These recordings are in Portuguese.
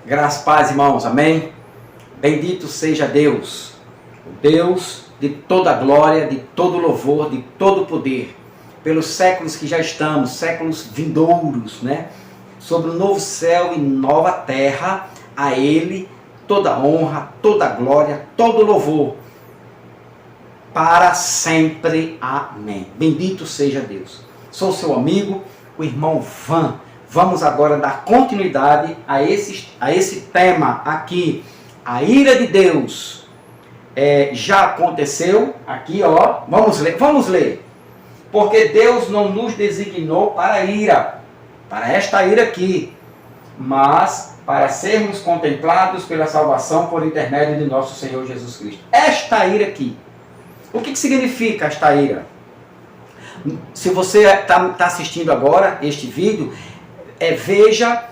Graças, paz, irmãos, amém? Bendito seja Deus, o Deus de toda glória, de todo louvor, de todo poder, pelos séculos que já estamos, séculos vindouros, né? Sobre o novo céu e nova terra, a Ele toda honra, toda glória, todo louvor, para sempre, amém. Bendito seja Deus. Sou seu amigo, o irmão Van. Vamos agora dar continuidade a esse tema aqui. A ira de Deus já aconteceu aqui, ó. Vamos ler. Porque Deus não nos designou para a ira, para esta ira aqui, mas para sermos contemplados pela salvação por intermédio de nosso Senhor Jesus Cristo. Esta ira aqui. O que significa esta ira? Se você está assistindo agora este vídeo, veja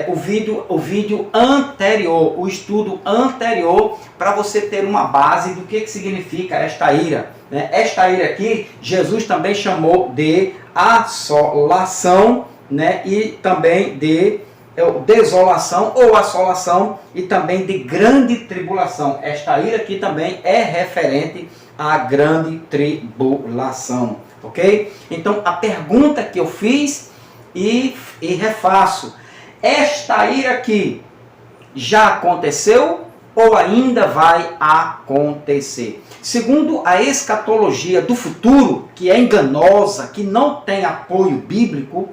o vídeo anterior, o estudo anterior, para você ter uma base do que significa esta ira. Né? Esta ira aqui, Jesus também chamou de assolação, né? E também de desolação ou assolação, e também de grande tribulação. Esta ira aqui também é referente à grande tribulação, ok? Então a pergunta que eu fiz e refaço: esta ira aqui já aconteceu ou ainda vai acontecer? Segundo a escatologia do futuro, que é enganosa, que não tem apoio bíblico,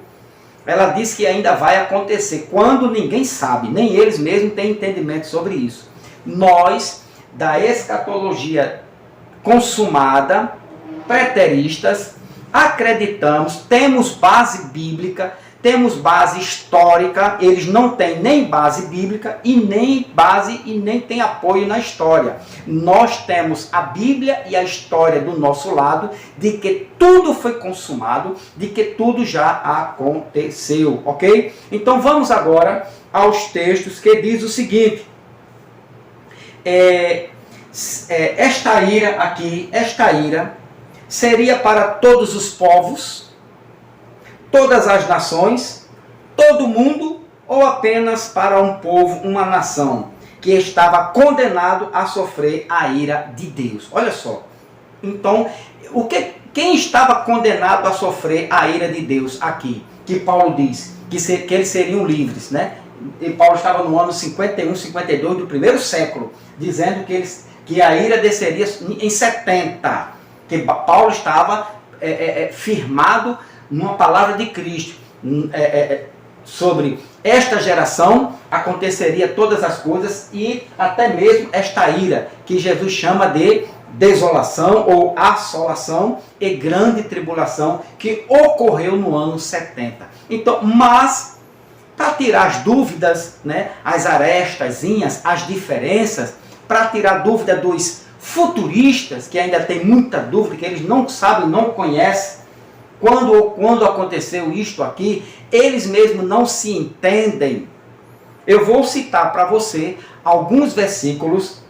ela diz que ainda vai acontecer, quando ninguém sabe, nem eles mesmos têm entendimento sobre isso. Nós, da escatologia consumada, preteristas, acreditamos, temos base bíblica, temos base histórica. Eles não têm nem base bíblica e nem tem apoio na história. Nós temos a Bíblia e a história do nosso lado, de que tudo foi consumado, de que tudo já aconteceu, ok? Então vamos agora aos textos que diz o seguinte: esta ira aqui, esta ira seria para todos os povos, todas as nações, todo mundo, ou apenas para um povo, uma nação, que estava condenado a sofrer a ira de Deus? Olha só. Então, quem estava condenado a sofrer a ira de Deus aqui? Que Paulo diz que eles seriam livres, né? E Paulo estava no ano 51, 52 do primeiro século, dizendo que a ira desceria em 70. Que Paulo estava firmado numa palavra de Cristo. Sobre esta geração aconteceria todas as coisas, e até mesmo esta ira, que Jesus chama de desolação ou assolação e grande tribulação, que ocorreu no ano 70. Então, mas, para tirar as dúvidas, né, as arestazinhas, as diferenças, para tirar dúvida dos futuristas, que ainda tem muita dúvida, que eles não sabem, não conhecem quando aconteceu isto aqui, eles mesmos não se entendem. Eu vou citar para você alguns versículos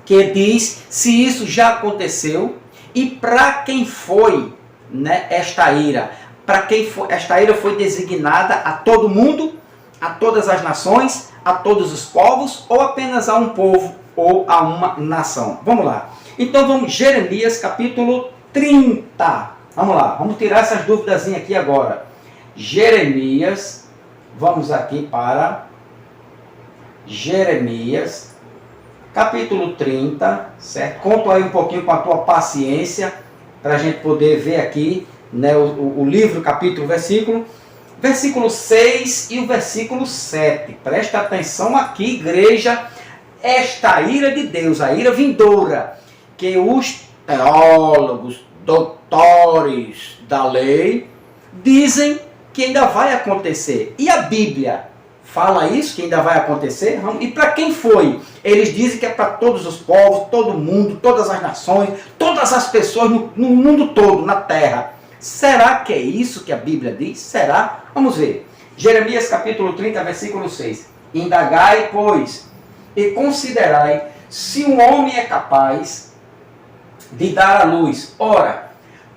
que diz se isso já aconteceu e para quem foi, né, esta ira. Para quem foi, esta ira foi designada a todo mundo, a todas as nações, a todos os povos, ou apenas a um povo ou a uma nação? Vamos lá. Então vamos, Jeremias capítulo 30. Vamos lá, vamos tirar essas dúvidas aqui agora. Jeremias, vamos aqui para Jeremias capítulo 30, certo? Conto aí um pouquinho com a tua paciência, para a gente poder ver aqui, né, o livro, capítulo, versículo 6 e o versículo 7. Presta atenção aqui, igreja. Esta ira de Deus, a ira vindoura, que os teólogos, doutores da lei, dizem que ainda vai acontecer. E a Bíblia fala isso, que ainda vai acontecer? E para quem foi? Eles dizem que é para todos os povos, todo mundo, todas as nações, todas as pessoas no mundo todo, na terra. Será que é isso que a Bíblia diz? Será? Vamos ver. Jeremias capítulo 30, versículo 6. Indagai, pois, e considerai se um homem é capaz de dar à luz. Ora,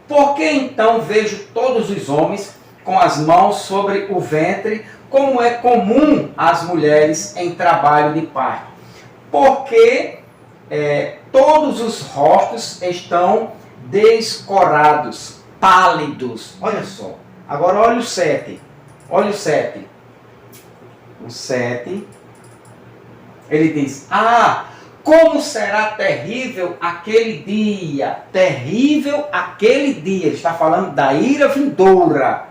por que então vejo todos os homens com as mãos sobre o ventre, como é comum às mulheres em trabalho de parto. Porque todos os rostos estão descorados, pálidos. Olha só. Agora olha o 7. Olha o 7. O 7. Ele diz: como será terrível aquele dia. Terrível aquele dia. Ele está falando da ira vindoura.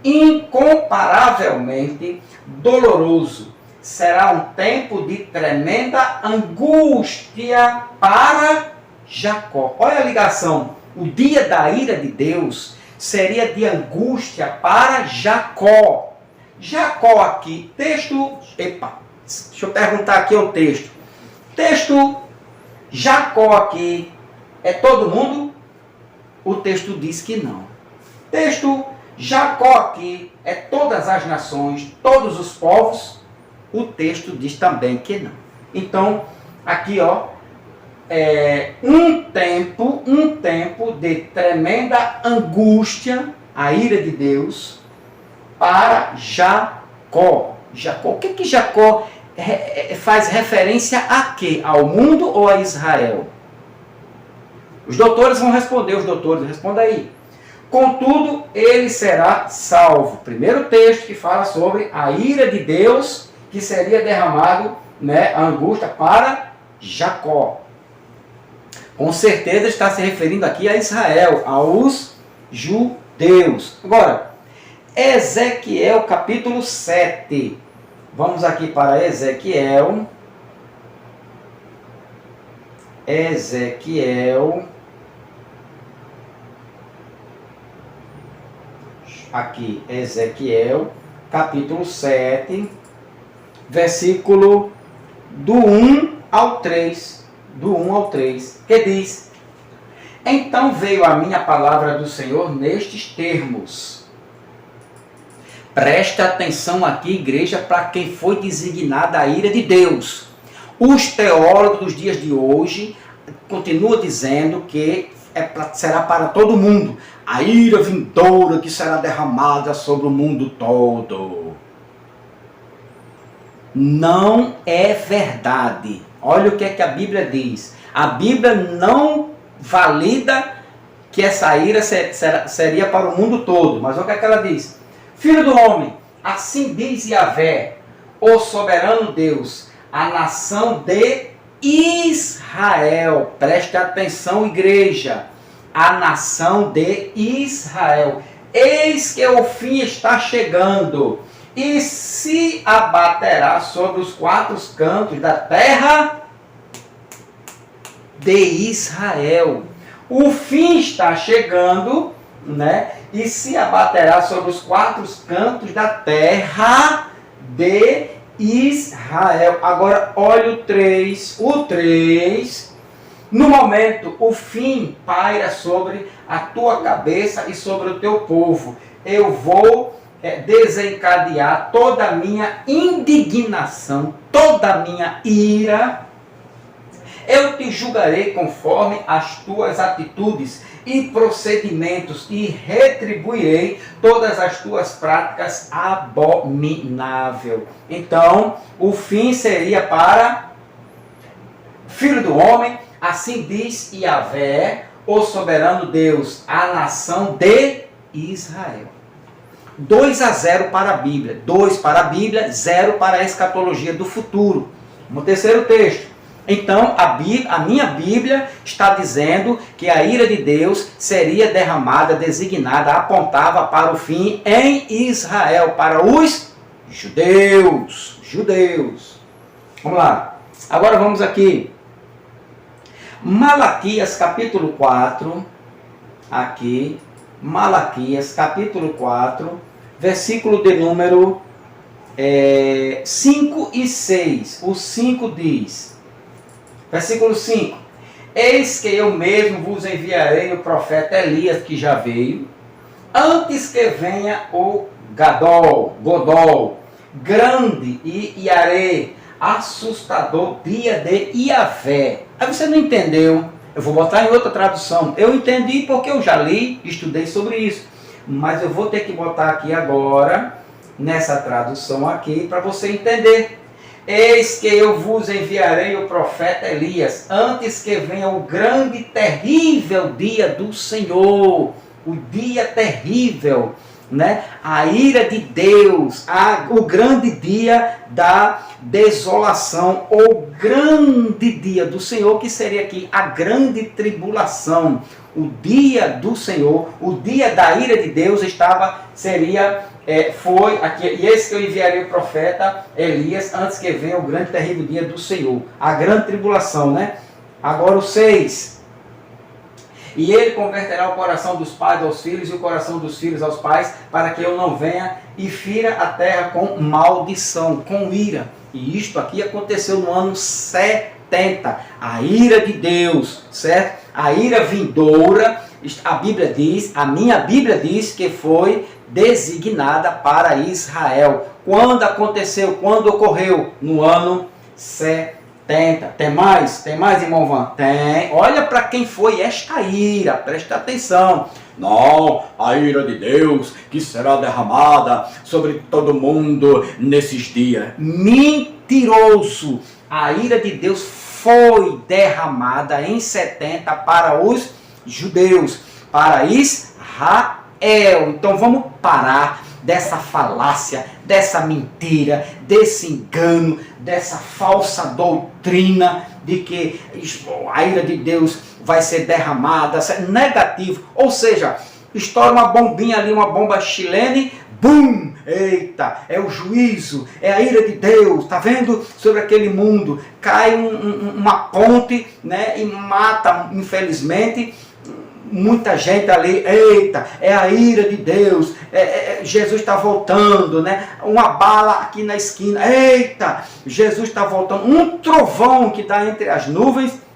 Incomparavelmente doloroso. Será um tempo de tremenda angústia para Jacó. Olha a ligação. O dia da ira de Deus seria de angústia para Jacó. Jacó aqui, texto... deixa eu perguntar aqui o texto. Texto Jacó aqui é todo mundo? O texto diz que não. Texto Jacó aqui é todas as nações, todos os povos? O texto diz também que não. Então, aqui um tempo de tremenda angústia, a ira de Deus, para Jacó. Jacó, o que Jacó faz referência a quê? Ao mundo ou a Israel? Os doutores vão responder, responda aí. Contudo, ele será salvo. Primeiro texto que fala sobre a ira de Deus, que seria derramado, a angústia para Jacó. Com certeza está se referindo aqui a Israel, aos judeus. Agora, Ezequiel capítulo 7. Vamos aqui para Ezequiel. Aqui, Ezequiel capítulo 7, versículo do 1 ao 3. Do 1 ao 3, que diz: Então veio a minha palavra do Senhor nestes termos. Presta atenção aqui, igreja, para quem foi designada a ira de Deus. Os teólogos dos dias de hoje continuam dizendo que será para todo mundo. A ira vindoura que será derramada sobre o mundo todo. Não é verdade. Olha o que é que a Bíblia diz. A Bíblia não valida que essa ira seria para o mundo todo. Mas olha o que é que ela diz. Filho do homem, assim diz Yahvé, o soberano Deus, a nação de Israel. Preste atenção, igreja. A nação de Israel. Eis que o fim está chegando. E se abaterá sobre os quatro cantos da terra de Israel. O fim está chegando, e se abaterá sobre os quatro cantos da terra de Israel. Agora, olha o 3. O 3, no momento, o fim paira sobre a tua cabeça e sobre o teu povo. Eu vou desencadear toda a minha indignação, toda a minha ira. Eu te julgarei conforme as tuas atitudes e procedimentos e retribuirei todas as tuas práticas abomináveis. Então, o fim seria para Filho do homem, assim diz Yahvé, o soberano Deus, a nação de Israel. 2-0 para a Bíblia. 2 para a Bíblia, 0 para a escatologia do futuro. No terceiro texto. Então, a minha Bíblia está dizendo que a ira de Deus seria derramada, designada, apontava para o fim em Israel, para os judeus. Vamos lá. Agora vamos aqui. Malaquias capítulo 4. Aqui. Malaquias capítulo 4. Versículo de número 5 e 6. O 5 diz... Versículo 5. Eis que eu mesmo vos enviarei o profeta Elias, que já veio, antes que venha o Godol, grande e Iaré, assustador dia de Yahvé. Aí você não entendeu. Eu vou botar em outra tradução. Eu entendi porque eu já li, estudei sobre isso. mas eu vou ter que botar aqui agora, nessa tradução aqui, para você entender. Eis que eu vos enviarei o profeta Elias, antes que venha o grande e terrível dia do Senhor. O dia terrível, né? A ira de Deus, o grande dia da desolação, ou grande dia do Senhor, que seria aqui a grande tribulação. O dia do Senhor, o dia da ira de Deus foi aqui, e esse que eu enviarei o profeta Elias, antes que venha o grande e terrível dia do Senhor. A grande tribulação, né? Agora o 6. E ele converterá o coração dos pais aos filhos e o coração dos filhos aos pais, para que eu não venha e fira a terra com maldição, com ira. E isto aqui aconteceu no ano 70. A ira de Deus, certo? A ira vindoura, a Bíblia diz, a minha Bíblia diz que foi designada para Israel. Quando aconteceu? Quando ocorreu? No ano 70. Tem mais? Tem mais, irmão Van? Tem. Olha para quem foi esta ira, presta atenção. Não, a ira de Deus que será derramada sobre todo mundo nesses dias. Mentiroso! A ira de Deus foi derramada em 70 para os judeus, para Israel. Então vamos parar dessa falácia, dessa mentira, desse engano, dessa falsa doutrina de que a ira de Deus vai ser derramada, negativo. Ou seja, estoura uma bombinha ali, uma bomba chilene, bum! Eita, é o juízo, é a ira de Deus, tá vendo? Sobre aquele mundo, cai uma ponte, né, e mata, infelizmente, muita gente ali. Eita, é a ira de Deus, Jesus está voltando, né? Uma bala aqui na esquina, eita, Jesus está voltando, um trovão que está entre as nuvens,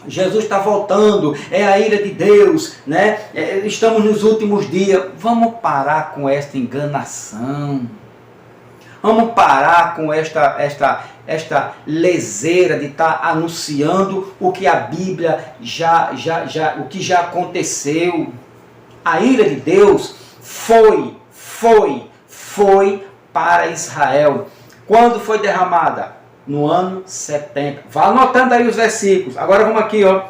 Jesus está voltando, é a ira de Deus, né? Estamos nos últimos dias. Vamos parar com esta enganação. Vamos parar com esta leseira de estar anunciando o que a Bíblia o que já aconteceu. A ira de Deus foi para Israel. Quando foi derramada? No ano 70. Vá anotando aí os versículos. Agora vamos aqui, ó.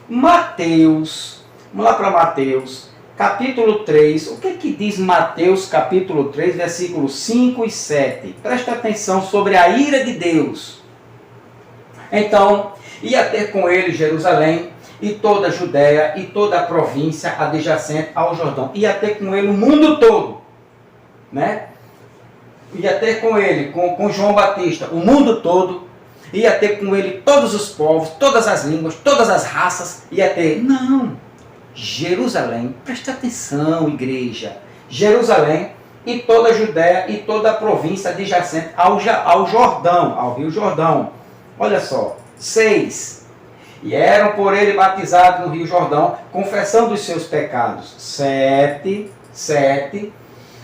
Mateus. Vamos lá para Mateus, capítulo 3. O que diz Mateus, capítulo 3, versículos 5 e 7? Presta atenção sobre a ira de Deus. Então, ia ter com ele Jerusalém e toda a Judéia e toda a província adjacente ao Jordão. Ia ter com ele o mundo todo, né? Ia ter com ele, com João Batista, o mundo todo. Ia ter com ele todos os povos, todas as línguas, todas as raças. Ia ter, não, Jerusalém, presta atenção, igreja. Jerusalém e toda a Judéia e toda a província adjacente ao Jordão, ao Rio Jordão. Olha só, 6. E eram por ele batizados no Rio Jordão, confessando os seus pecados. 7.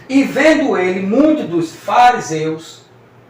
E vendo ele muitos dos fariseus,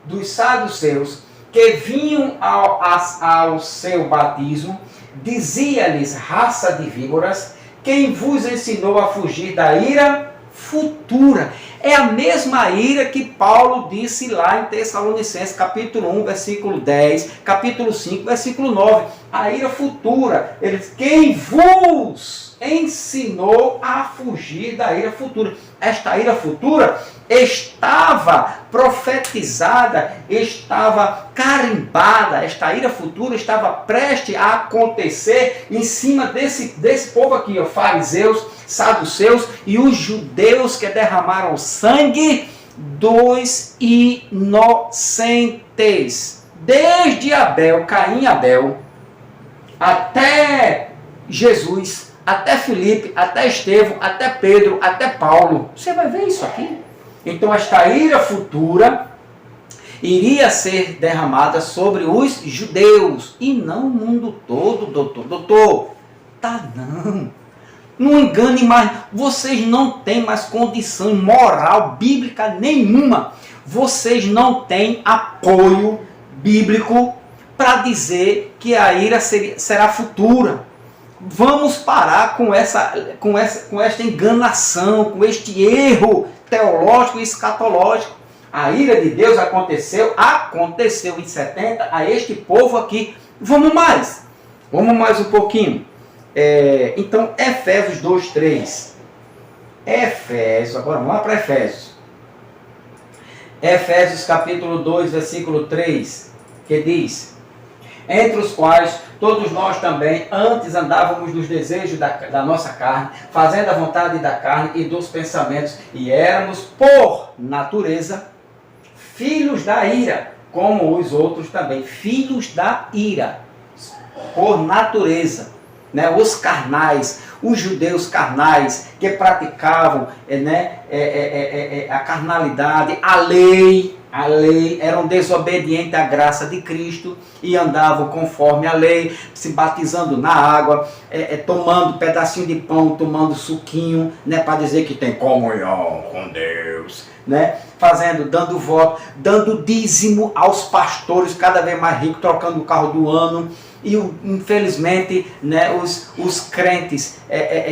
dos saduceus, que vinham ao seu batismo, dizia-lhes: raça de víboras, quem vos ensinou a fugir da ira futura? É a mesma ira que Paulo disse lá em Tessalonicenses, capítulo 1, versículo 10, capítulo 5, versículo 9. A ira futura. Ele diz: quem vos ensinou a fugir da ira futura? Esta ira futura estava profetizada, estava carimbada. Esta ira futura estava prestes a acontecer em cima desse povo aqui, ó, fariseus, saduceus e os judeus que derramaram o sangue dos inocentes. Desde Abel, Caim e Abel, até Jesus, até Filipe, até Estevão, até Pedro, até Paulo. Você vai ver isso aqui. Então esta ira futura iria ser derramada sobre os judeus e não o mundo todo, doutor. Tá não. Não engane mais. Vocês não têm mais condição moral bíblica nenhuma. Vocês não têm apoio bíblico para dizer que a ira será futura. vamos parar com esta enganação, com este erro teológico e escatológico. A ira de Deus aconteceu em 70 a este povo aqui. Vamos mais um pouquinho. Então, Efésios 2:3. Agora vamos lá para Efésios. Efésios capítulo 2, versículo 3, que diz: entre os quais todos nós também antes andávamos nos desejos da nossa carne, fazendo a vontade da carne e dos pensamentos, e éramos, por natureza, filhos da ira, como os outros também, filhos da ira, por natureza, né? Os carnais, os judeus carnais, que praticavam a carnalidade, a lei, eram desobedientes à graça de Cristo e andavam conforme a lei, se batizando na água, tomando pedacinho de pão, tomando suquinho, né, para dizer que tem comunhão com Deus, né, dando voto, dando dízimo aos pastores, cada vez mais ricos, trocando o carro do ano. E infelizmente, né, os crentes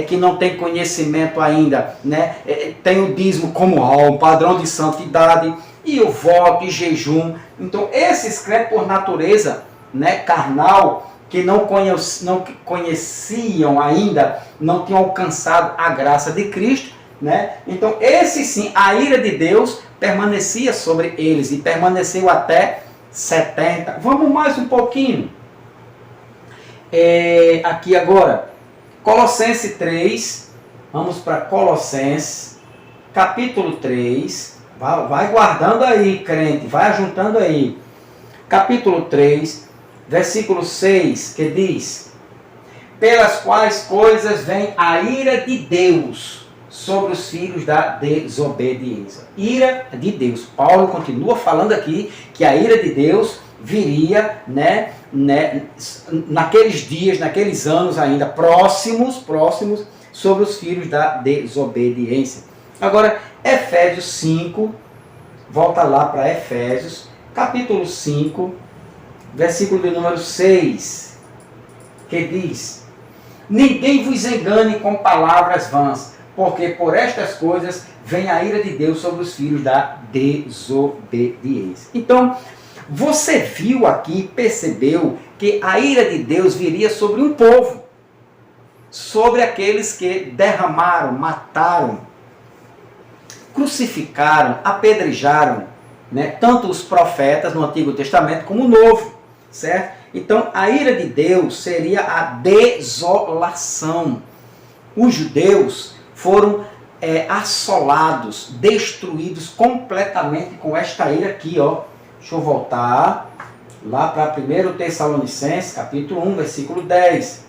que não têm conhecimento ainda, né, tem o dízimo como um padrão de santidade, e o voto e jejum. Então esses crentes por natureza, né, carnal, que não conheciam ainda, não tinham alcançado a graça de Cristo, né? Então esses sim, a ira de Deus permanecia sobre eles e permaneceu até 70. Vamos mais um pouquinho. Aqui agora, Colossenses 3, vamos para Colossenses, capítulo 3, vai guardando aí, crente, vai ajuntando aí, capítulo 3, versículo 6, que diz: pelas quais coisas vem a ira de Deus sobre os filhos da desobediência. Ira de Deus. Paulo continua falando aqui que a ira de Deus viria, naqueles dias, naqueles anos ainda próximos, sobre os filhos da desobediência. Agora, Efésios 5, volta lá para Efésios, capítulo 5, versículo de número 6, que diz: ninguém vos engane com palavras vãs, porque por estas coisas vem a ira de Deus sobre os filhos da desobediência. Então, você viu aqui, percebeu que a ira de Deus viria sobre um povo, sobre aqueles que derramaram, mataram, crucificaram, apedrejaram, né, tanto os profetas no Antigo Testamento como no Novo, certo? Então a ira de Deus seria a desolação. Os judeus foram assolados, destruídos completamente com esta ira aqui, ó. Deixa eu voltar lá para 1 Tessalonicenses, capítulo 1, versículo 10.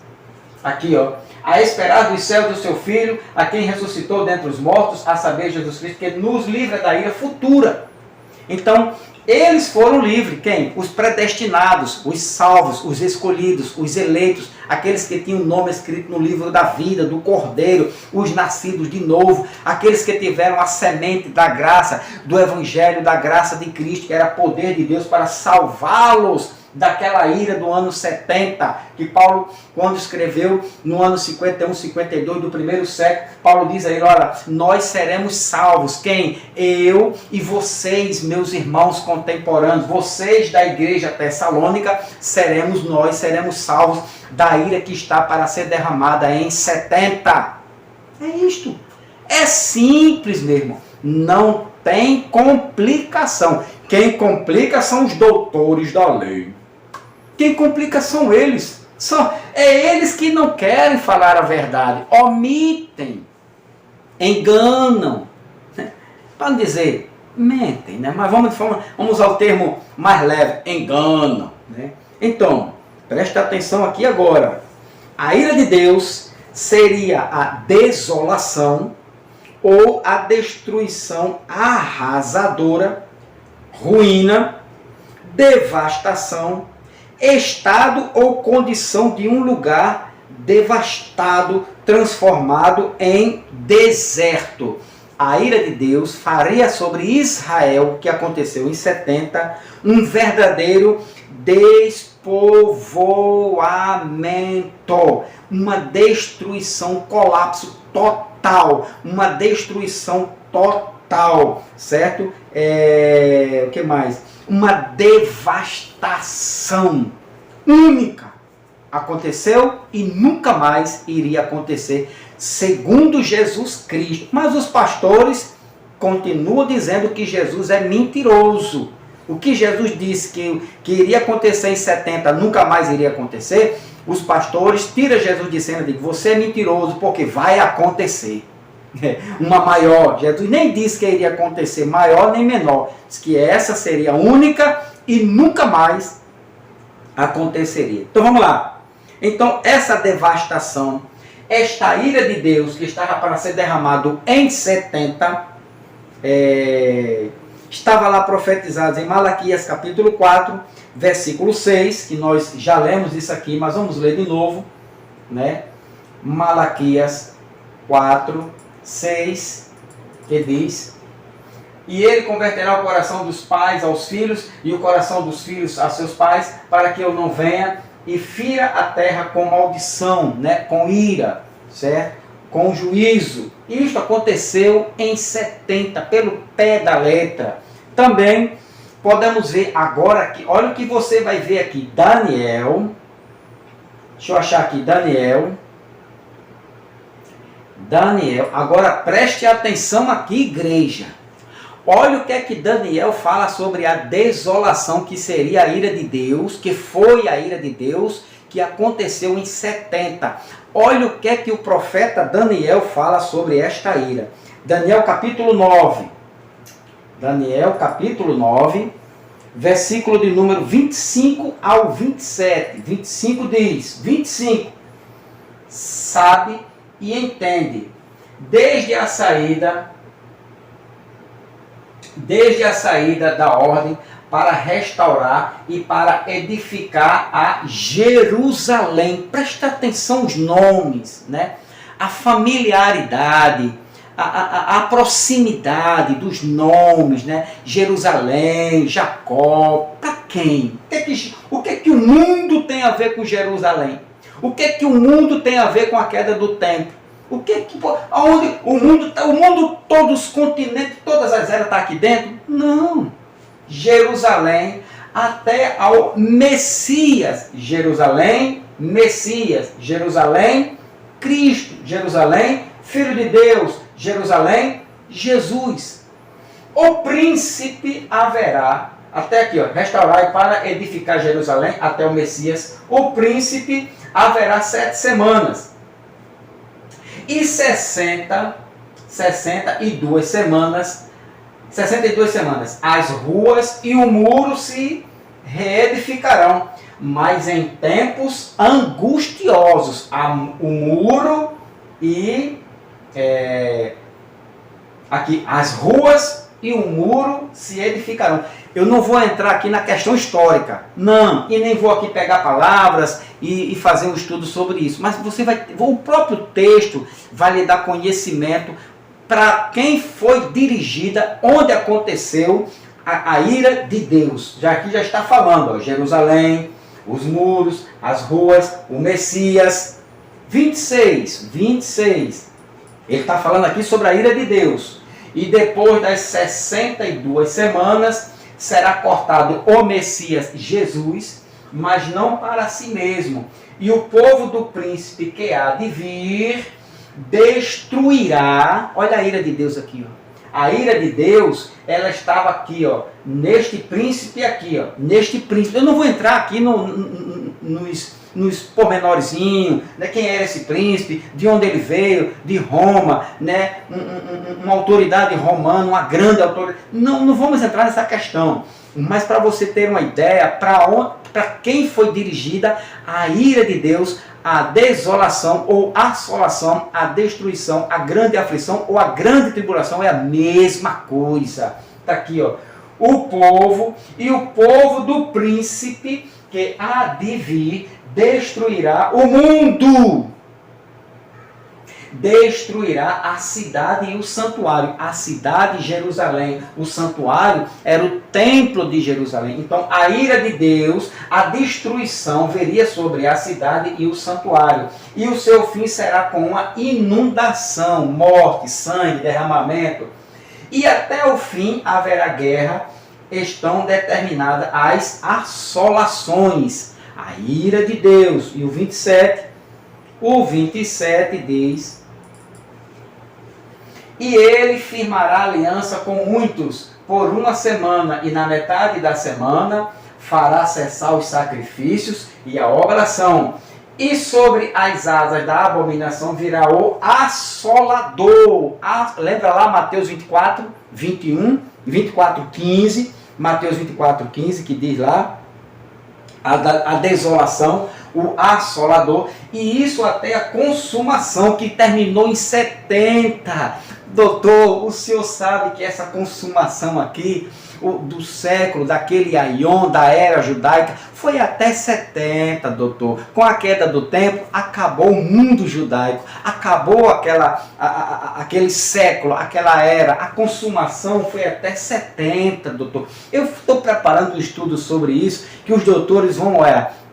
Aqui, ó. A esperar dos céus do seu Filho, a quem ressuscitou dentre os mortos, a saber, Jesus Cristo, que nos livra da ira futura. Então, eles foram livres. Quem? Os predestinados, os salvos, os escolhidos, os eleitos, aqueles que tinham o nome escrito no livro da vida, do Cordeiro, os nascidos de novo, aqueles que tiveram a semente da graça, do Evangelho, da graça de Cristo, que era poder de Deus para salvá-los daquela ira do ano 70, que Paulo, quando escreveu no ano 51, 52 do primeiro século, Paulo diz aí, olha, nós seremos salvos. Quem? Eu e vocês, meus irmãos contemporâneos, vocês da igreja tessalônica, seremos salvos da ira que está para ser derramada em 70. É isto. É simples mesmo. Não tem complicação. Quem complica são os doutores da lei. Quem complica são eles. É eles que não querem falar a verdade. Omitem. Enganam. Para não dizer, mentem, né? Mas vamos usar o termo mais leve. Enganam. Né? Então, presta atenção aqui agora. A ira de Deus seria a desolação ou a destruição arrasadora, ruína, devastação, estado ou condição de um lugar devastado, transformado em deserto. A ira de Deus faria sobre Israel, que aconteceu em 70, um verdadeiro despovoamento. povoamento, uma destruição, colapso total, uma destruição total, certo? O que mais? Uma devastação única aconteceu e nunca mais iria acontecer, segundo Jesus Cristo. Mas os pastores continuam dizendo que Jesus é mentiroso. O que Jesus disse que iria acontecer em 70 nunca mais iria acontecer, os pastores tiram Jesus de cena e dizem: você é mentiroso, porque vai acontecer. Uma maior, Jesus nem disse que iria acontecer maior nem menor, disse que essa seria única e nunca mais aconteceria. Então vamos lá. Então essa devastação, esta ira de Deus que estava para ser derramado em 70, estava lá profetizado em Malaquias capítulo 4, versículo 6, que nós já lemos isso aqui, mas vamos ler de novo, né? Malaquias 4, 6, que diz: e ele converterá o coração dos pais aos filhos, e o coração dos filhos a seus pais, para que eu não venha e fira a terra com maldição, né? Com ira, certo? Com juízo. Isto aconteceu em 70, pelo pé da letra. Também podemos ver agora aqui, olha o que você vai ver aqui, Daniel, deixa eu achar aqui, Daniel, agora preste atenção aqui, igreja. Olha o que é que Daniel fala sobre a desolação que seria a ira de Deus, que foi a ira de Deus, que aconteceu em 70. Olha o que é que o profeta Daniel fala sobre esta ira. Daniel capítulo 9. Daniel capítulo 9, versículo de número 25 ao 27. 25 diz: 25. Sabe e entende, desde a saída da ordem para restaurar e para edificar a Jerusalém. Presta atenção os nomes, né? A familiaridade, a proximidade dos nomes, né? Jerusalém, Jacó, para quem? O que é que o mundo tem a ver com Jerusalém? O que é que o mundo tem a ver com a queda do templo? O que é que, aonde o mundo, todos os continentes, todas as eras estão aqui dentro? Não. Jerusalém até ao Messias. Jerusalém, Messias. Jerusalém, Cristo. Jerusalém, Filho de Deus. Jerusalém, Jesus. O príncipe haverá, até aqui, ó, restaurar e para edificar Jerusalém até o Messias. O príncipe haverá 7 semanas. E 62 semanas, as ruas e o muro se reedificarão, mas em tempos angustiosos. O muro e aqui as ruas e o muro se edificarão. Eu não vou entrar aqui na questão histórica, não, e nem vou aqui pegar palavras e fazer um estudo sobre isso, mas o próprio texto vai lhe dar conhecimento para quem foi dirigida, onde aconteceu a ira de Deus. Aqui já está falando, ó, Jerusalém, os muros, as ruas, o Messias. 26, ele está falando aqui sobre a ira de Deus. E depois das 62 semanas, será cortado o Messias Jesus, mas não para si mesmo. E o povo do príncipe que há de vir destruirá. Olha a ira de Deus aqui, ó. A ira de Deus, ela estava aqui, ó, neste príncipe aqui, ó, neste príncipe. Eu não vou entrar aqui nos pormenorzinhos, né, quem era esse príncipe, de onde ele veio, de Roma, né, uma autoridade romana, uma grande autoridade. Não vamos entrar nessa questão, mas para você ter uma ideia, para quem foi dirigida a ira de Deus, a desolação ou assolação, a destruição, a grande aflição ou a grande tribulação é a mesma coisa. Está aqui, ó, o povo e o povo do príncipe que há de vir destruirá o mundo. destruirá a cidade e o santuário. A cidade de Jerusalém, o santuário era o templo de Jerusalém. Então a ira de Deus, a destruição viria sobre a cidade e o santuário. E o seu fim será com uma inundação, morte, sangue, derramamento. E até o fim haverá guerra. Estão determinadas as assolações, a ira de Deus. E o 27 diz: e ele firmará aliança com muitos por uma semana, e na metade da semana fará cessar os sacrifícios e a oração. E sobre as asas da abominação virá o assolador. Lembra lá Mateus 24, 21, 24, 15. Mateus 24, 15, que diz lá a desolação, o assolador. E isso até a consumação, que terminou em 70. Doutor, o senhor sabe que essa consumação aqui do século, daquele aion, da era judaica, foi até 70, doutor. Com a queda do templo, acabou o mundo judaico, acabou aquele século, aquela era. A consumação foi até 70, doutor. Eu estou preparando um estudo sobre isso, que os doutores vão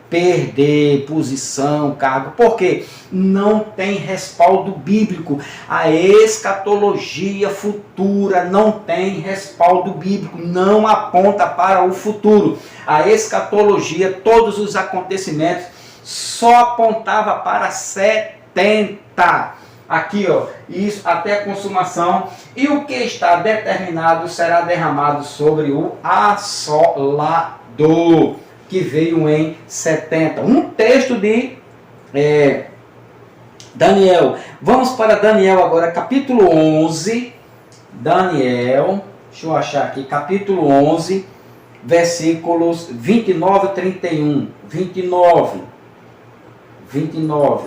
perder posição, cargo, porque não tem respaldo bíblico. A escatologia futura não tem respaldo bíblico, não aponta para o futuro. A escatologia, todos os acontecimentos, só apontava para 70. Aqui, isso até a consumação. E o que está determinado será derramado sobre o assolador, que veio em 70. Um texto de Daniel. Vamos para Daniel agora, capítulo 11. Daniel, deixa eu achar aqui, capítulo 11, versículos 29 e 31. 29.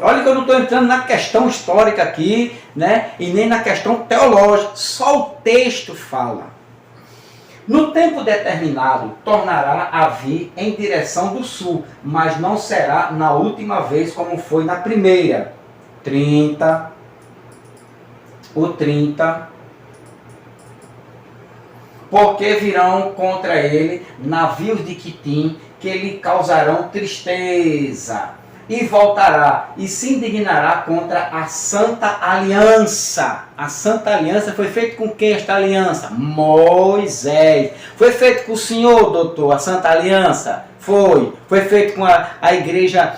Olha que eu não estou entrando na questão histórica aqui, né? E nem na questão teológica. Só o texto fala. No tempo determinado, tornará a vir em direção do sul, mas não será na última vez como foi na primeira. 30. Porque virão contra ele navios de Quitim, que lhe causarão tristeza. E voltará e se indignará contra a Santa Aliança. A Santa Aliança foi feita com quem esta aliança? Moisés. Foi feito com o Senhor, doutor, a Santa Aliança? Foi. Foi feito com a igreja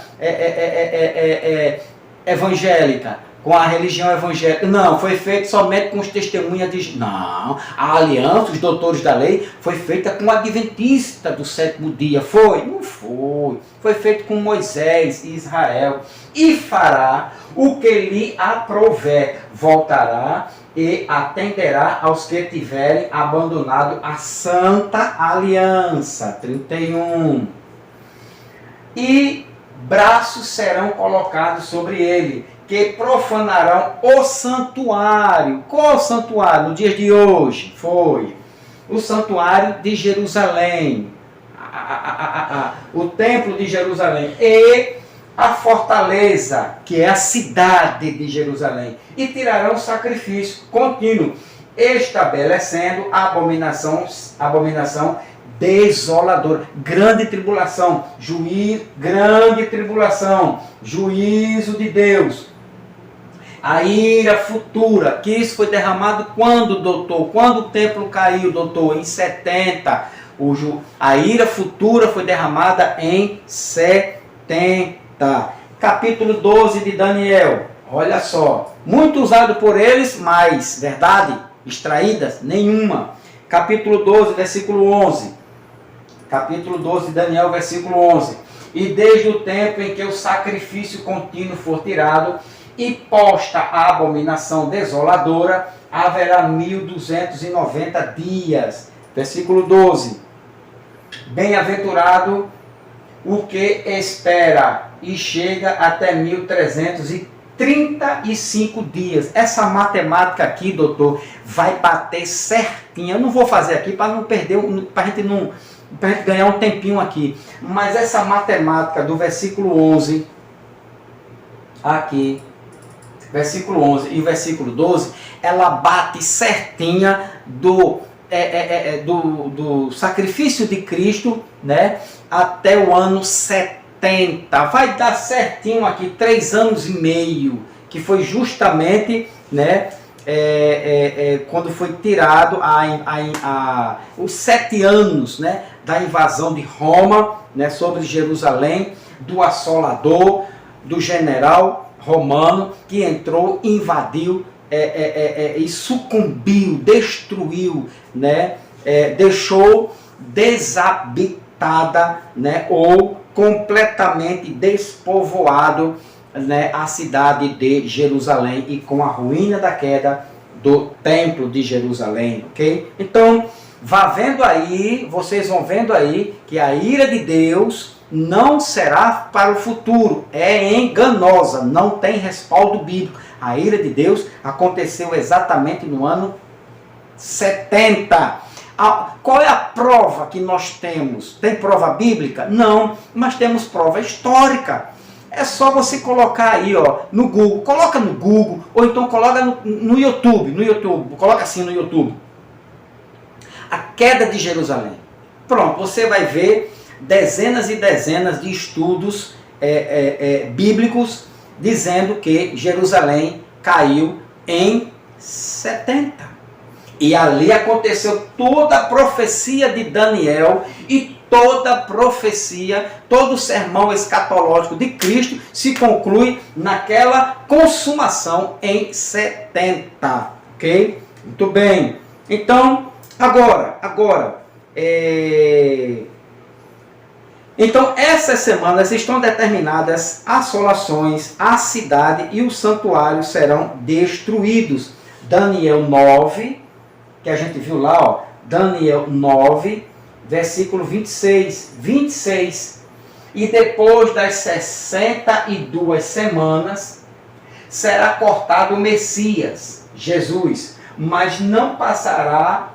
evangélica, com a religião evangélica? Não, foi feito somente com os testemunhas de... Não, a aliança, os doutores da lei, foi feita com o adventista do sétimo dia. Foi? Não foi. Foi feito com Moisés e Israel. E fará o que lhe aprouver. Voltará e atenderá aos que tiverem abandonado a santa aliança. 31. E braços serão colocados sobre ele, que profanarão o santuário. Qual o santuário? No dia de hoje foi o santuário de Jerusalém, o templo de Jerusalém e a fortaleza, que é a cidade de Jerusalém, e tirarão sacrifício contínuo, estabelecendo a abominação desoladora, grande tribulação, juízo de Deus. A ira futura, que isso foi derramado quando, doutor? Quando o templo caiu, doutor? Em 70. A ira futura foi derramada em 70. Capítulo 12 de Daniel. Olha só. Muito usado por eles, mas, verdade, extraídas? Nenhuma. Capítulo 12, versículo 11. Capítulo 12 de Daniel, versículo 11. E desde o tempo em que o sacrifício contínuo for tirado e posta a abominação desoladora, haverá 1290 dias. Versículo 12. Bem-aventurado o que espera e chega até 1335 dias. Essa matemática aqui, doutor, vai bater certinho. Eu não vou fazer aqui para não perder, para a gente ganhar um tempinho aqui. Mas essa matemática do versículo 11 aqui versículo 11 e o versículo 12, ela bate certinha do sacrifício de Cristo, né, até o ano 70. Vai dar certinho aqui 3 anos e meio, que foi justamente, né, quando foi tirado os 7 anos, né, da invasão de Roma, né, sobre Jerusalém, do assolador, do general romano que entrou, invadiu e sucumbiu, destruiu, né, deixou desabitada, né, ou completamente despovoado, né, a cidade de Jerusalém, e com a ruína da queda do templo de Jerusalém, ok? Então, vocês vão vendo aí que a ira de Deus não será para o futuro, é enganosa, não tem respaldo bíblico. A ira de Deus aconteceu exatamente no ano 70. Qual é a prova que nós temos? Tem prova bíblica? Não, mas temos prova histórica. É só você colocar aí, ó, no Google, coloca no Google, ou então coloca no YouTube, coloca assim no YouTube. A queda de Jerusalém. Pronto, você vai ver dezenas e dezenas de estudos bíblicos dizendo que Jerusalém caiu em 70. E ali aconteceu toda a profecia de Daniel e toda a profecia, todo o sermão escatológico de Cristo se conclui naquela consumação em 70. Ok? Muito bem. Então, então essas semanas estão determinadas assolações, a cidade e o santuário serão destruídos. Daniel 9, que a gente viu lá, ó, Daniel 9, versículo 26. E depois das 62 semanas, será cortado o Messias, Jesus, mas não passará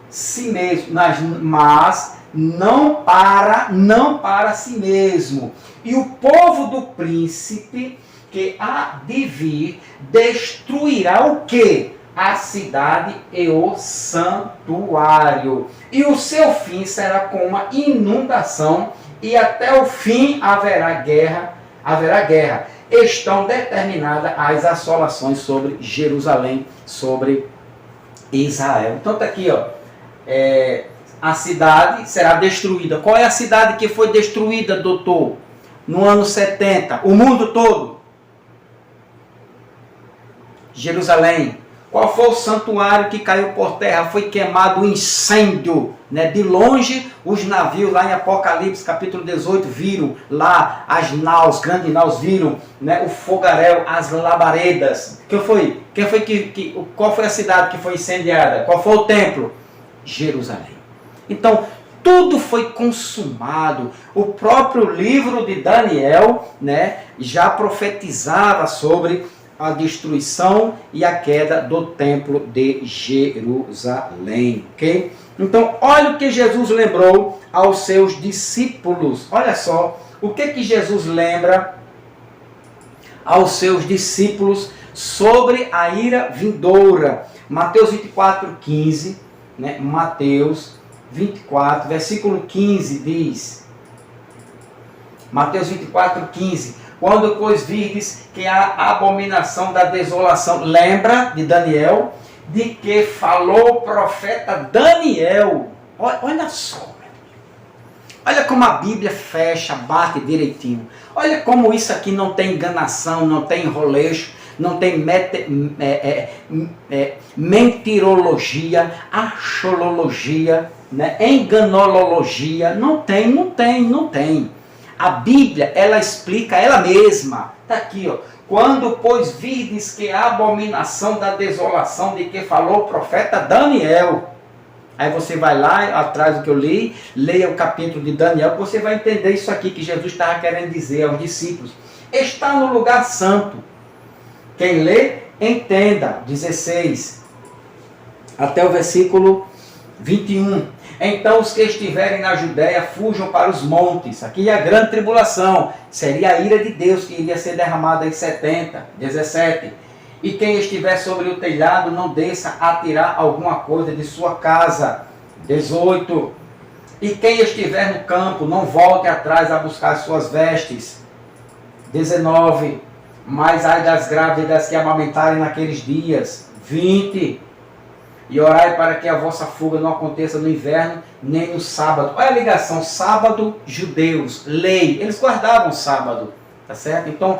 si mesmo, mas não para si mesmo. E o povo do príncipe que há de vir destruirá o quê? A cidade e o santuário. E o seu fim será com uma inundação, e até o fim haverá guerra. Estão determinadas as assolações sobre Jerusalém, sobre Israel. Então está aqui, ó, a cidade será destruída. Qual é a cidade que foi destruída, doutor? No ano 70. O mundo todo. Jerusalém. Qual foi o santuário que caiu por terra? Foi queimado, um incêndio, né? De longe, os navios lá em Apocalipse, capítulo 18, viram lá as naus, grandes naus, viram, né, o fogaréu, as labaredas. Qual foi a cidade que foi incendiada? Qual foi o templo? Jerusalém. Então, tudo foi consumado. O próprio livro de Daniel, né, já profetizava sobre a destruição e a queda do templo de Jerusalém, ok? Então, olha o que Jesus lembrou aos seus discípulos. Olha só, o que Jesus lembra aos seus discípulos sobre a ira vindoura. Mateus 24:15, né? Mateus 24, versículo 15 diz, Mateus 24:15, quando, pois, virdes que a abominação da desolação, lembra de Daniel, de que falou o profeta Daniel. Olha só, olha como a Bíblia fecha, bate direitinho. Olha como isso aqui não tem enganação, não tem enroleixo, não tem mentirologia, acholologia, né? Enganologia, não tem. A Bíblia, ela explica ela mesma. Está aqui, ó. Quando, pois, virdes que a abominação da desolação de que falou o profeta Daniel. Aí você vai lá, atrás do que eu li, leia o capítulo de Daniel, você vai entender isso aqui que Jesus estava querendo dizer aos discípulos. Está no lugar santo. Quem lê, entenda. 16. Até o versículo 21. Então os que estiverem na Judéia fujam para os montes. Aqui é a grande tribulação. Seria a ira de Deus que iria ser derramada em 70. 17. E quem estiver sobre o telhado não desça a tirar alguma coisa de sua casa. 18. E quem estiver no campo não volte atrás a buscar suas vestes. 19. Mas ai das grávidas que amamentarem naqueles dias. 20. E orai para que a vossa fuga não aconteça no inverno, nem no sábado. Olha a ligação, sábado, judeus, lei, eles guardavam o sábado, tá certo? Então,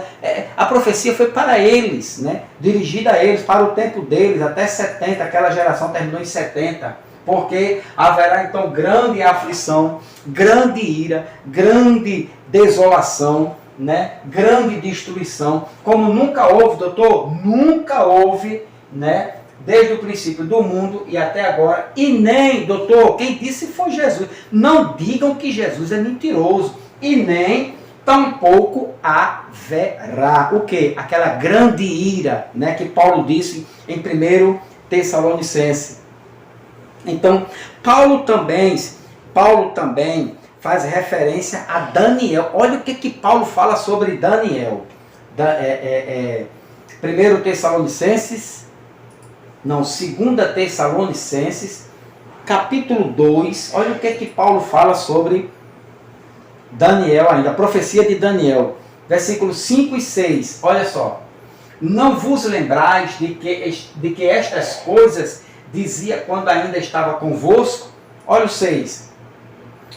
a profecia foi para eles, né? Dirigida a eles, para o tempo deles, até 70, aquela geração terminou em 70, porque haverá então grande aflição, grande ira, grande desolação, né? Grande destruição, como nunca houve, doutor, nunca houve, né? Desde o princípio do mundo e até agora, e nem, doutor, quem disse foi Jesus. Não digam que Jesus é mentiroso, e nem tampouco haverá. O que? Aquela grande ira, né, que Paulo disse em 1 Tessalonicenses. Então, Paulo também faz referência a Daniel. Olha o que Paulo fala sobre Daniel. 1 Tessalonicenses, não, 2 Tessalonicenses, capítulo 2, olha o que Paulo fala sobre Daniel ainda, a profecia de Daniel, versículos 5 e 6, olha só. Não vos lembrais de que estas coisas dizia quando ainda estava convosco? Olha o 6.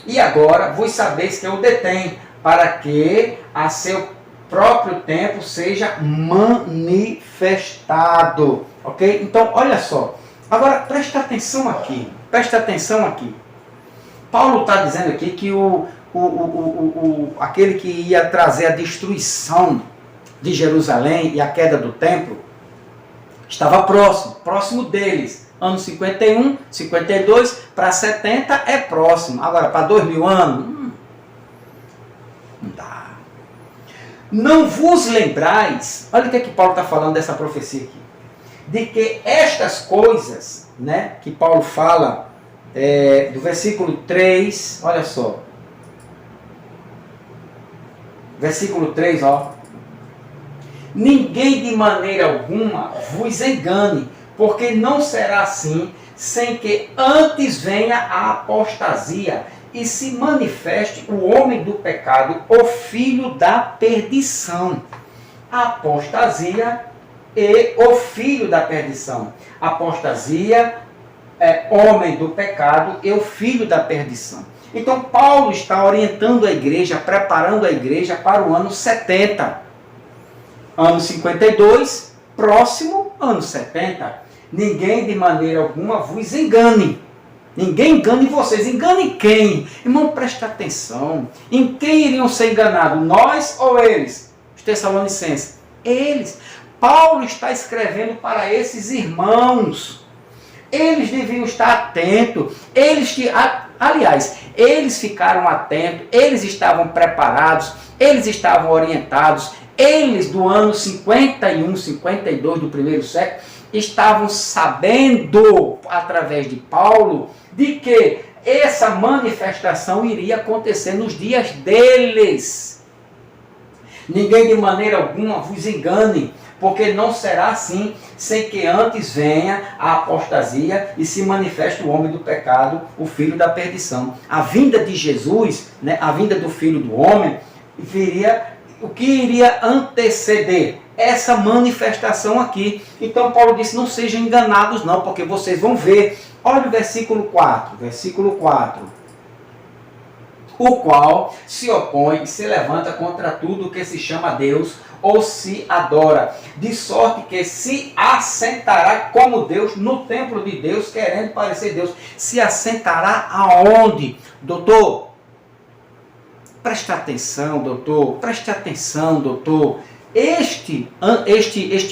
E agora vos sabeis que eu detém, para que a seu próprio tempo seja manifestado. Ok? Então, olha só. Agora, presta atenção aqui. Presta atenção aqui. Paulo está dizendo aqui que aquele que ia trazer a destruição de Jerusalém e a queda do templo estava próximo deles. Ano 51, 52, para 70 é próximo. Agora, para 2000 anos, não dá. Não vos lembrais, olha o que Paulo está falando dessa profecia aqui, de que estas coisas, né, que Paulo fala, do versículo 3, olha só, versículo 3, ó, ninguém de maneira alguma vos engane, porque não será assim, sem que antes venha a apostasia, e se manifeste o homem do pecado, o filho da perdição. A apostasia e o filho da perdição. Apostasia é homem do pecado e o filho da perdição. Então Paulo está orientando a igreja, preparando a igreja para o ano 70. Ano 52, próximo ano 70. Ninguém de maneira alguma vos engane. Ninguém engane vocês. Engane quem? Irmão, presta atenção. Em quem iriam ser enganados? Nós ou eles? Os Tessalonicenses. Eles. Paulo está escrevendo para esses irmãos. Eles deviam estar atentos. Eles ficaram atentos. Eles estavam preparados. Eles estavam orientados. Eles do ano 51, 52 do primeiro século estavam sabendo, através de Paulo, de que essa manifestação iria acontecer nos dias deles. Ninguém de maneira alguma vos engane, porque não será assim, sem que antes venha a apostasia e se manifeste o homem do pecado, o filho da perdição. A vinda de Jesus, né, a vinda do Filho do Homem, o que iria anteceder essa manifestação aqui. Então Paulo disse, não sejam enganados não, porque vocês vão ver. Olha o versículo 4, o qual se opõe e se levanta contra tudo que se chama Deus ou se adora, de sorte que se assentará como Deus no templo de Deus, querendo parecer Deus. Se assentará aonde? Doutor, preste atenção, doutor, preste atenção, doutor. Este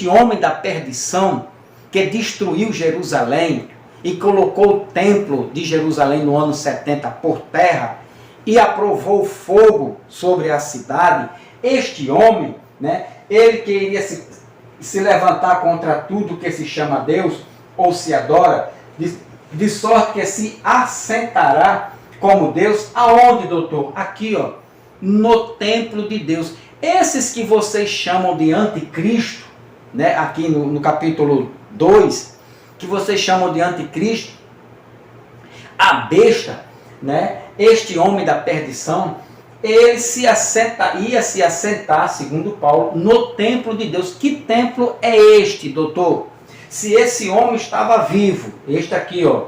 homem da perdição, que destruiu Jerusalém e colocou o templo de Jerusalém no ano 70 por terra e aprovou fogo sobre a cidade, este homem, né, ele queria se levantar contra tudo que se chama Deus ou se adora, de sorte que se assentará como Deus. Aonde, doutor? Aqui, ó, no templo de Deus. Esses que vocês chamam de anticristo, né, aqui no capítulo 2, que vocês chamam de anticristo, a besta, né, este homem da perdição, ele ia se assentar, segundo Paulo, no templo de Deus. Que templo é este, doutor? Se esse homem estava vivo, este aqui, ó,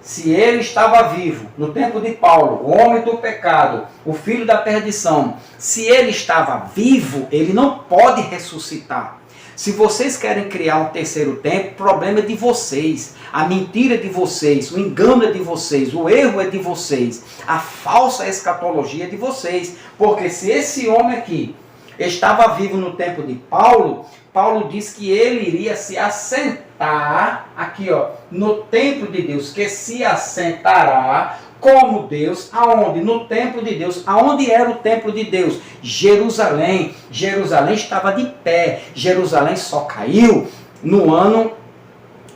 se ele estava vivo, no tempo de Paulo, o homem do pecado, o filho da perdição, se ele estava vivo, ele não pode ressuscitar. Se vocês querem criar um terceiro tempo, o problema é de vocês, a mentira é de vocês, o engano é de vocês, o erro é de vocês, a falsa escatologia é de vocês. Porque se esse homem aqui estava vivo no tempo de Paulo, Paulo diz que ele iria se assentar, aqui ó, no templo de Deus, que se assentará como Deus, aonde? No templo de Deus. Aonde era o templo de Deus? Jerusalém. Jerusalém estava de pé. Jerusalém só caiu no ano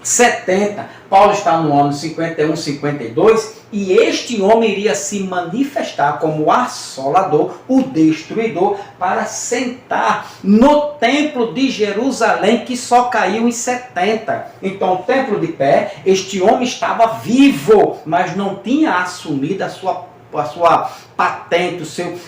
70. Paulo está no ano 51, 52, e este homem iria se manifestar como o assolador, o destruidor, para sentar no templo de Jerusalém, que só caiu em 70. Então, o templo de pé, este homem estava vivo, mas não tinha assumido a sua patente,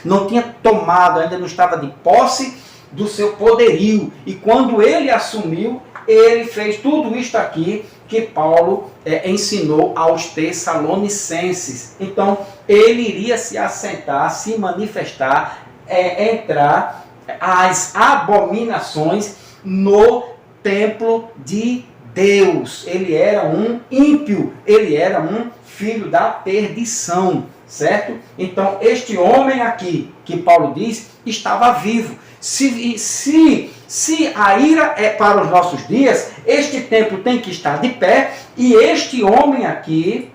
não tinha tomado, ainda não estava de posse do seu poderio. E quando ele assumiu, ele fez tudo isto aqui que Paulo ensinou aos Tessalonicenses. Então, ele iria se assentar, se manifestar, entrar as abominações no templo de Deus. Ele era um ímpio, ele era um filho da perdição, certo? Então, este homem aqui, que Paulo diz, estava vivo. Se a ira é para os nossos dias, este templo tem que estar de pé, e este homem aqui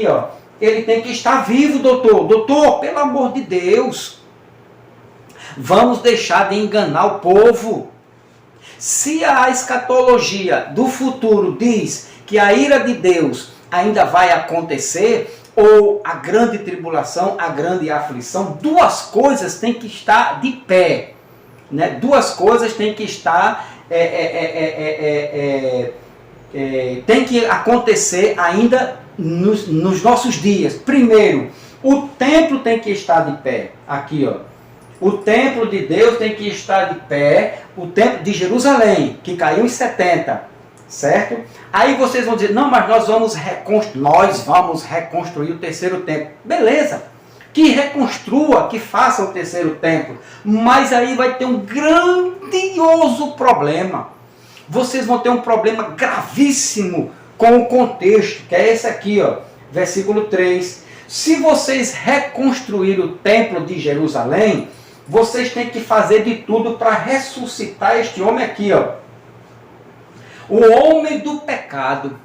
ó, ele tem que estar vivo, doutor. Doutor, pelo amor de Deus, vamos deixar de enganar o povo. Se a escatologia do futuro diz que a ira de Deus ainda vai acontecer, ou a grande tribulação, a grande aflição, duas coisas têm que estar de pé. Né? Duas coisas têm que estar, tem que acontecer ainda nos nossos dias. Primeiro, o templo tem que estar de pé. Aqui, ó. O templo de Deus tem que estar de pé. O templo de Jerusalém, que caiu em 70. Certo? Aí vocês vão dizer, não, mas nós vamos reconstruir o terceiro templo. Beleza. Que reconstrua, que faça o terceiro templo. Mas aí vai ter um grandioso problema. Vocês vão ter um problema gravíssimo com o contexto, que é esse aqui, ó, versículo 3. Se vocês reconstruírem o templo de Jerusalém, vocês têm que fazer de tudo para ressuscitar este homem aqui, ó. O homem do pecado.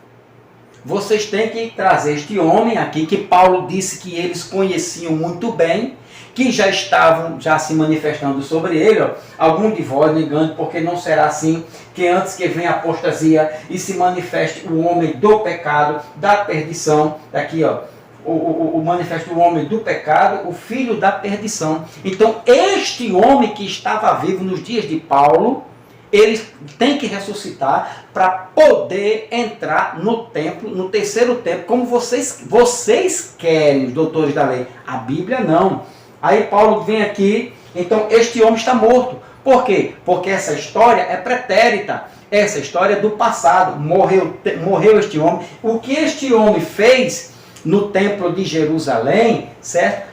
Vocês têm que trazer este homem aqui, que Paulo disse que eles conheciam muito bem, que já estavam se manifestando sobre ele. Ó. Algum de vós, não engane, porque não será assim, que antes que venha a apostasia e se manifeste o homem do pecado, da perdição. Aqui, ó, o manifesto do homem do pecado, o filho da perdição. Então, este homem que estava vivo nos dias de Paulo, ele tem que ressuscitar para poder entrar no templo, no terceiro templo, como vocês querem, os doutores da lei. A Bíblia não. Aí Paulo vem aqui, então este homem está morto. Por quê? Porque essa história é pretérita. Essa história é do passado. Morreu este homem. O que este homem fez no templo de Jerusalém, certo?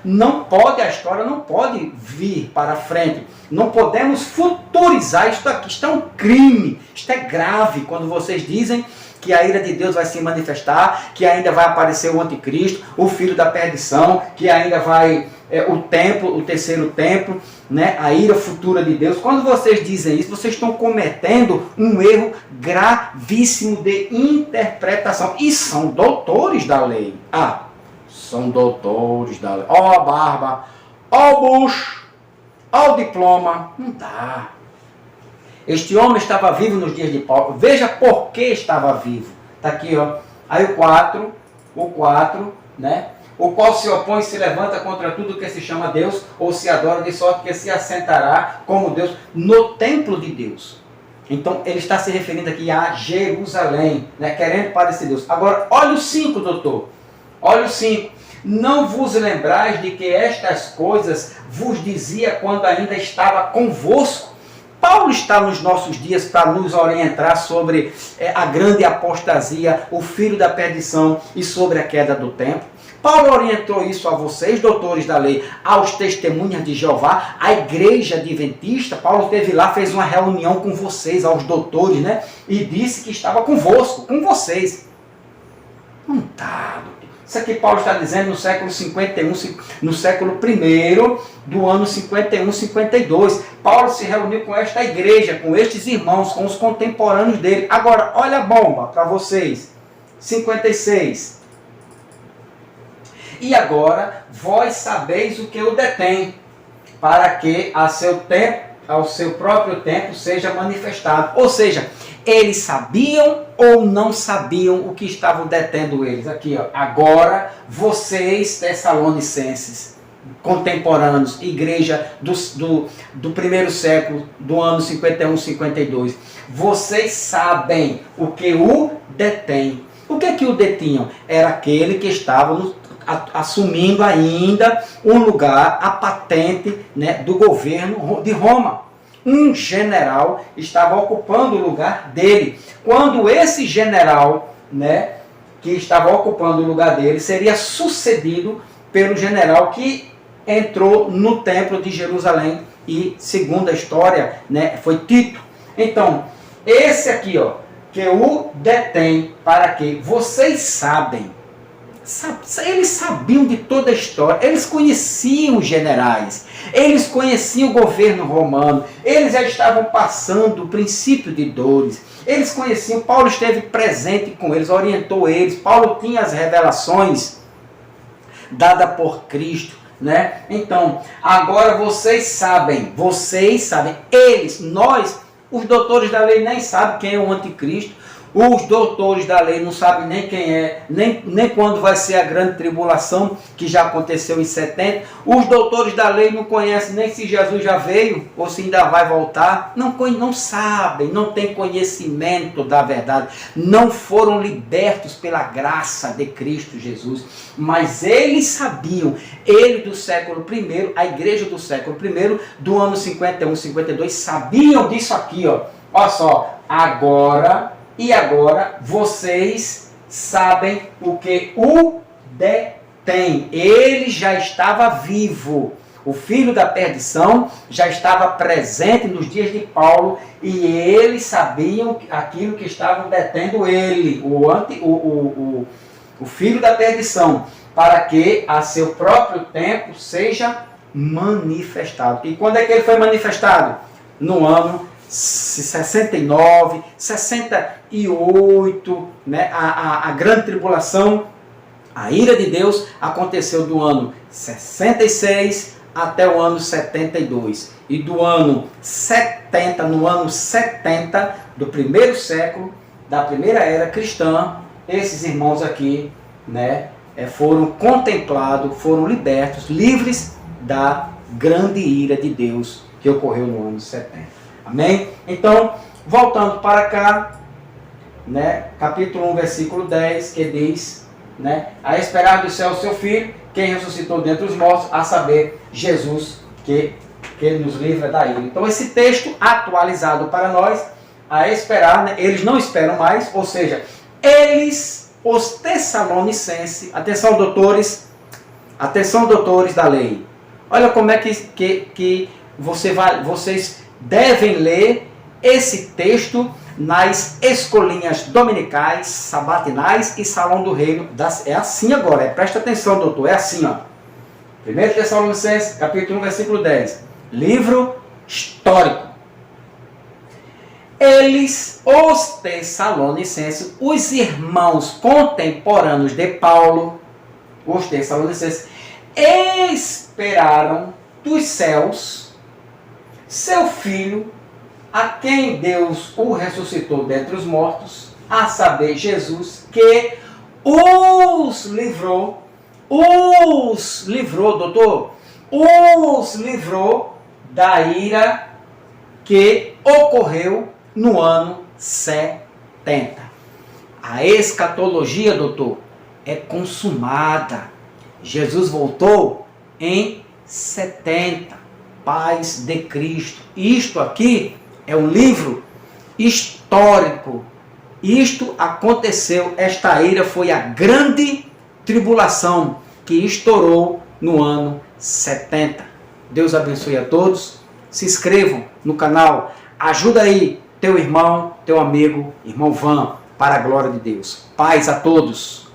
A história não pode vir para frente. Não podemos futurizar isto aqui. Isto é um crime. Isto é grave quando vocês dizem que a ira de Deus vai se manifestar, que ainda vai aparecer o anticristo, o filho da perdição, que ainda vai o terceiro templo, né? A ira futura de Deus. Quando vocês dizem isso, vocês estão cometendo um erro gravíssimo de interpretação. E são doutores da lei. São doutores da lei. Ó a barba, ó o bucho, ó o diploma. Não dá. Este homem estava vivo nos dias de Paulo. Veja por que estava vivo. Está aqui, ó. Aí o 4, né? O qual se opõe e se levanta contra tudo que se chama Deus, ou se adora, de sorte que se assentará como Deus no templo de Deus. Então ele está se referindo aqui a Jerusalém, né? Querendo parecer Deus. Agora, olha o 5, doutor. Olha o 5. Não vos lembrais de que estas coisas vos dizia quando ainda estava convosco? Paulo está nos nossos dias para nos orientar sobre a grande apostasia, o filho da perdição e sobre a queda do templo. Paulo orientou isso a vocês, doutores da lei, aos testemunhas de Jeová, à igreja adventista. Paulo esteve lá, fez uma reunião com vocês, aos doutores, né? E disse que estava convosco, com vocês. Não está, doutor. Isso aqui Paulo está dizendo no século 51, no século I do ano 51, 52. Paulo se reuniu com esta igreja, com estes irmãos, com os contemporâneos dele. Agora, olha a bomba para vocês. 56. E agora, vós sabeis o que o detém, para que ao seu próprio tempo seja manifestado. Ou seja, eles sabiam ou não sabiam o que estavam detendo eles? Aqui, ó. Agora, vocês, tessalonicenses, contemporâneos, igreja do primeiro século, do ano 51, 52, vocês sabem o que o detém. O que é que o detinham? Era aquele que estava assumindo ainda um lugar, a patente, né, do governo de Roma. Um general estava ocupando o lugar dele. Quando esse general, né, que estava ocupando o lugar dele, seria sucedido pelo general que entrou no templo de Jerusalém e, segundo a história, né, foi Tito. Então, esse aqui, ó, que o detém, para que vocês sabem. Eles sabiam de toda a história, eles conheciam os generais, eles conheciam o governo romano, eles já estavam passando o princípio de dores, eles conheciam, Paulo esteve presente com eles, orientou eles, Paulo tinha as revelações dadas por Cristo, né? Então, agora vocês sabem, eles, nós, os doutores da lei nem sabem quem é o anticristo. Os doutores da lei não sabem nem quem é, nem quando vai ser a grande tribulação, que já aconteceu em 70. Os doutores da lei não conhecem nem se Jesus já veio ou se ainda vai voltar. Não sabem, não têm conhecimento da verdade. Não foram libertos pela graça de Cristo Jesus. Mas eles sabiam, ele do século I, a igreja do século I, do ano 51, 52, sabiam disso aqui, ó. Olha só, agora vocês sabem o que o detém. Ele já estava vivo. O filho da perdição já estava presente nos dias de Paulo e eles sabiam aquilo que estavam detendo ele, o filho da perdição, para que a seu próprio tempo seja manifestado. E quando é que ele foi manifestado? No ano 69, 68, né? A grande tribulação, a ira de Deus aconteceu do ano 66 até o ano 72. E do ano 70, no ano 70 do primeiro século, da primeira era cristã, esses irmãos aqui, né, foram contemplados, foram libertos, livres da grande ira de Deus que ocorreu no ano 70. Amém? Então, voltando para cá, né, capítulo 1, versículo 10, que diz, né, a esperar do céu o seu Filho, quem ressuscitou dentre os mortos, a saber, Jesus, que nos livra da ira. Então, esse texto atualizado para nós, a esperar, né, eles não esperam mais, ou seja, eles, os tessalonicenses, atenção doutores da lei, olha como é que vocês devem ler esse texto nas escolinhas dominicais, sabatinais e salão do reino. É assim agora, presta atenção, doutor, é assim, ó. 1 Tessalonicenses, capítulo 1, versículo 10. Livro histórico. Eles, os tessalonicenses, os irmãos contemporâneos de Paulo, os tessalonicenses, esperaram dos céus seu Filho, a quem Deus o ressuscitou dentre os mortos, a saber, Jesus, que os livrou, doutor, os livrou da ira que ocorreu no ano 70. A escatologia, doutor, é consumada. Jesus voltou em 70. Paz de Cristo. Isto aqui é um livro histórico. Isto aconteceu. Esta ira foi a grande tribulação que estourou no ano 70. Deus abençoe a todos. Se inscrevam no canal. Ajuda aí teu irmão, teu amigo, irmão Van, para a glória de Deus. Paz a todos.